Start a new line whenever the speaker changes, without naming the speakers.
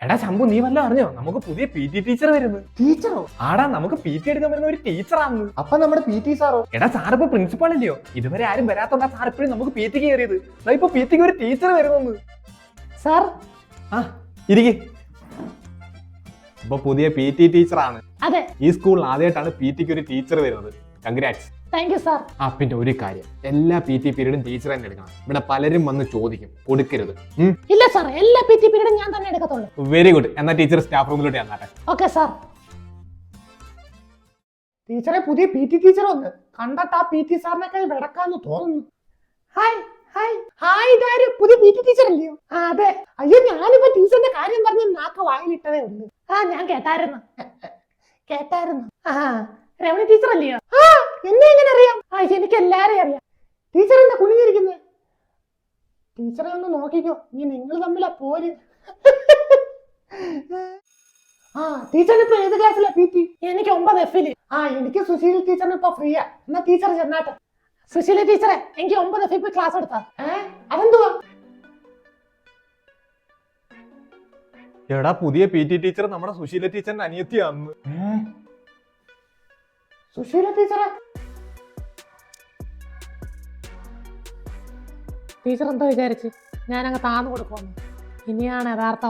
എടാ ശംഭു, നീ വല്ല അറിഞ്ഞോ? നമുക്ക് പുതിയ PT ടീച്ചർ വരുന്നു.
ടീച്ചറോ?
ആടാ, നമുക്ക് PT എടുക്കാൻ വരുന്ന ഒരു ടീച്ചറാണ്.
അപ്പൊ നമ്മുടെ PT സാറോ?
എടാ, സാർ ഇപ്പൊ പ്രിൻസിപ്പാൾ അല്ലയോ? ഇതുവരെ ആരും വരാത്തോണ്ടാ സാർ ഇപ്പോഴും നമുക്ക് PT കയറിയത്. ഇപ്പൊ PT ഒരു ടീച്ചർ വരുന്നു.
സാർ
ഇരിക്കെ. ഇപ്പൊ പുതിയ PT ടീച്ചറാണ്.
അതെ,
ഈ സ്കൂളിൽ ആദ്യമായിട്ടാണ് PT ഒരു ടീച്ചർ വരുന്നത്. കൺഗ്രാറ്റ്സ്.
Thank you sir.
പിന്നെ ഒരു കാര്യം, എല്ലാ PT പീരീഡും ടീച്ചർ തന്നെ എടുക്കണം. ഇവിടെ പലരും വന്ന് ചോദിക്കും, കൊടുക്കരുത്.
ഇല്ല സാർ, എല്ലാ PT പീരീഡും ഞാൻ തന്നെ എടുക്കത്തുള്ളൂ.
Very good. എന്നാ ടീച്ചർ സ്റ്റാഫ് റൂമിലോട്ട് വന്നാട്ടെ.
Okay sir. ടീച്ചറെ, പുതിയ PT ടീച്ചർ വന്ന് കണ്ടിട്ട് ആ PT സാറിനൊക്കെ വെടക്കാന്ന് തോന്നുന്നു. ഹായ് ഹായ് ഹായ്, ഇതാര്? പുതിയ PT ടീച്ചർ അല്ലയോ? അതെ. അയ്യോ, ഞാനിപ്പോ ടീച്ചറിന്റെ കാര്യം പറഞ്ഞ് നാക്ക് വായിലിട്ടതേ ഉള്ളൂ. ഞാൻ കേട്ടായിരുന്നു. രമണി ടീച്ചർ അല്ലയോ? എന്നെ എങ്ങനെ അറിയാം? എനിക്ക് എല്ലാരെയും അറിയാം. ടീച്ചർ എന്താ കുനിഞ്ഞിരിക്കുന്നത്? ടീച്ചറെ ഒന്ന് നോക്കിക്കോ, നിങ്ങൾ തമ്മിലാ പോര്. ടീച്ചറിന് ഇപ്പൊ ഏത് ക്ലാസ്സിലാ PT? എനിക്ക് 9F. എനിക്ക് സുശീല ടീച്ചറിന് ഇപ്പൊ ഫ്രീയാ. എന്നാ ടീച്ചർ ചെന്നാട്ടെ. സുശീല ടീച്ചറെ, എനിക്ക് 9F ഇപ്പൊ ക്ലാസ് എടുത്താ. അതെന്തുവാ?
എടാ, പുതിയ PT ടീച്ചർ നമ്മുടെ സുശീല ടീച്ചറിന്റെ അനിയത്തിയാന്ന്.
സുശീല ടീച്ചറെ? ടീച്ചർ എന്താ വിചാരിച്ച് ഞാനങ്ങ് താന്നു കൊടുക്കുമെന്ന്? ഇനിയാണ് യഥാർത്ഥ